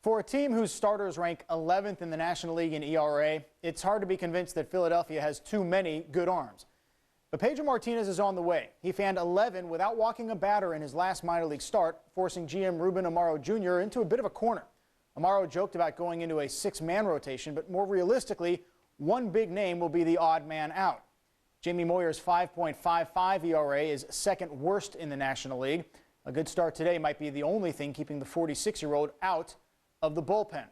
For a team whose starters rank 11th in the National League in ERA, it's hard to be convinced that Philadelphia has too many good arms. But Pedro Martinez is on the way. He fanned 11 without walking a batter in his last minor league start, forcing GM Ruben Amaro Jr. into a bit of a corner. Amaro joked about going into a six-man rotation, but more realistically, one big name will be the odd man out. Jamie Moyer's 5.55 ERA is second worst in the National League. A good start today might be the only thing keeping the 46-year-old out of the bullpen.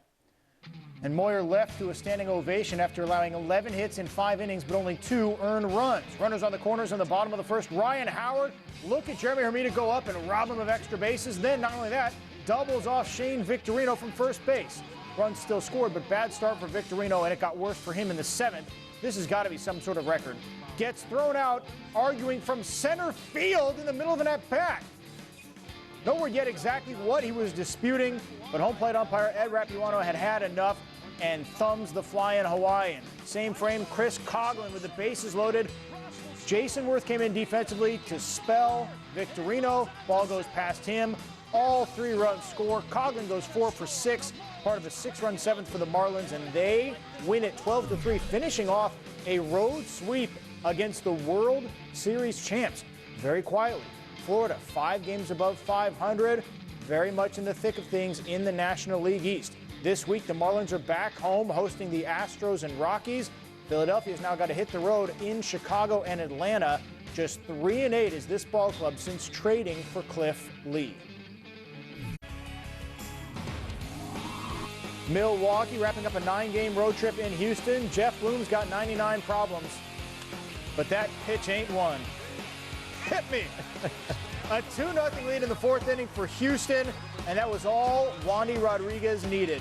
And Moyer left to a standing ovation after allowing 11 hits in 5 innings, but only 2 earned runs. Runners on the corners in the bottom of the first. Ryan Howard, look at Jeremy Hermida go up and rob him of extra bases. Then not only that, doubles off Shane Victorino from first base. Runs still scored, but bad start for Victorino, and it got worse for him in the 7th. This has got to be some sort of record. Gets thrown out, arguing from center field in the middle of an at-bat. No word yet exactly what he was disputing, but home plate umpire Ed Rapuano had had enough and thumbs the flying Hawaiian. Same frame, Chris Coughlin with the bases loaded. Jason Worth came in defensively to spell Victorino. Ball goes past him. All 3 runs score. Coughlin goes 4 for 6, part of a 6-run 7th for the Marlins, and they win it 12-3, finishing off a road sweep against the World Series champs very quietly. Florida, 5 games above 500, very much in the thick of things in the National League East. This week, the Marlins are back home hosting the Astros and Rockies. Philadelphia's now got to hit the road in Chicago and Atlanta. Just 3-8 is this ball club since trading for Cliff Lee. Milwaukee wrapping up a 9-game road trip in Houston. Jeff Bloom's got 99 problems, but that pitch ain't one. Hit me. A 2-0 lead in the 4th inning for Houston, and that was all Wandy Rodriguez needed.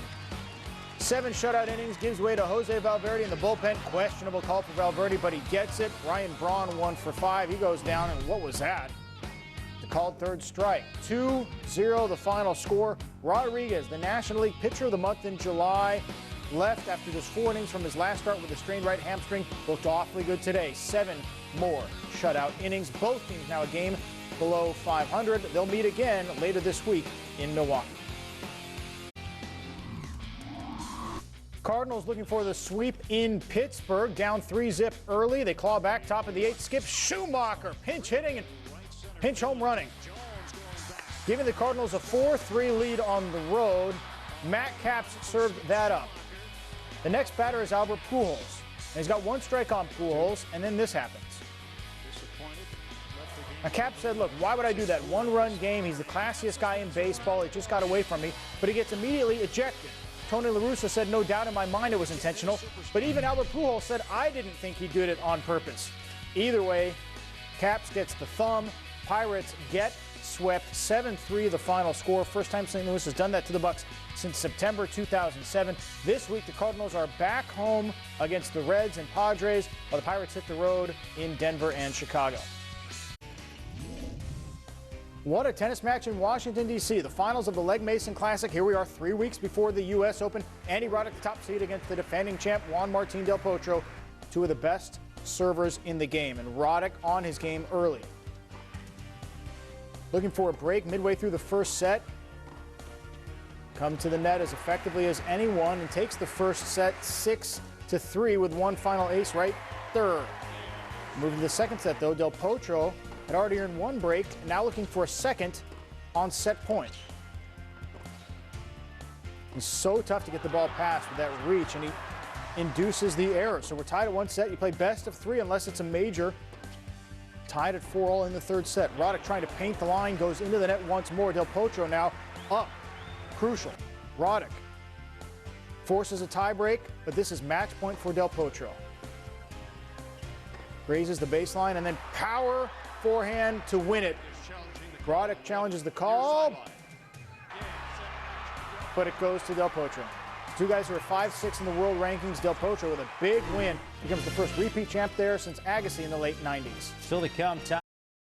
7 shutout innings gives way to Jose Valverde in the bullpen. Questionable call for Valverde, but he gets it. Ryan Braun 1 for 5. He goes down, and what was that? The called 3rd strike. 2-0 the final score. Rodriguez, the National League Pitcher of the Month in July, left after just 4 innings from his last start with a strained right hamstring. Looked awfully good today. 7 more shutout innings. Both teams now a game below 500. They'll meet again later this week in Milwaukee. Cardinals looking for the sweep in Pittsburgh. Down 3-zip early. They claw back top of the 8th. Skip Schumacher pinch hitting and pinch home running, giving the Cardinals a 4-3 lead on the road. Matt Capps served that up. The next batter is Albert Pujols. And he's got 1 strike on Pujols, and then this happens. Now, Cap said, look, why would I do that? 1-run game. He's the classiest guy in baseball. He just got away from me. But he gets immediately ejected. Tony La Russa said, no doubt in my mind it was intentional. But even Albert Pujols said, I didn't think he did it on purpose. Either way, Caps gets the thumb. Pirates get swept 7-3 the final score. First time St. Louis has done that to the Bucs since September 2007. This week, the Cardinals are back home against the Reds and Padres, while the Pirates hit the road in Denver and Chicago. What a tennis match in Washington, D.C. The finals of the Legg Mason Classic. Here we are 3 weeks before the U.S. Open. Andy Roddick, the top seed against the defending champ, Juan Martín del Potro, 2 of the best servers in the game. And Roddick on his game early. Looking for a break midway through the first set. Come to the net as effectively as anyone and takes the first set 6-3 with 1 final ace right third. Moving to the second set, though, del Potro had already earned 1 break, and now looking for a second on set point. It's so tough to get the ball past with that reach, and he induces the error. So we're tied at 1 set. You play best of 3 unless it's a major. Tied at 4 all in the 3rd set. Roddick trying to paint the line, goes into the net once more. Del Potro now up. Crucial. Roddick forces a tie break, but this is match point for Del Potro. Raises the baseline and then power forehand to win it. Roddick challenges the call, but it goes to Del Potro. 2 guys who are 5-6 in the world rankings. Del Potro with a big win. Becomes the first repeat champ there since Agassi in the late 90s. Still to come,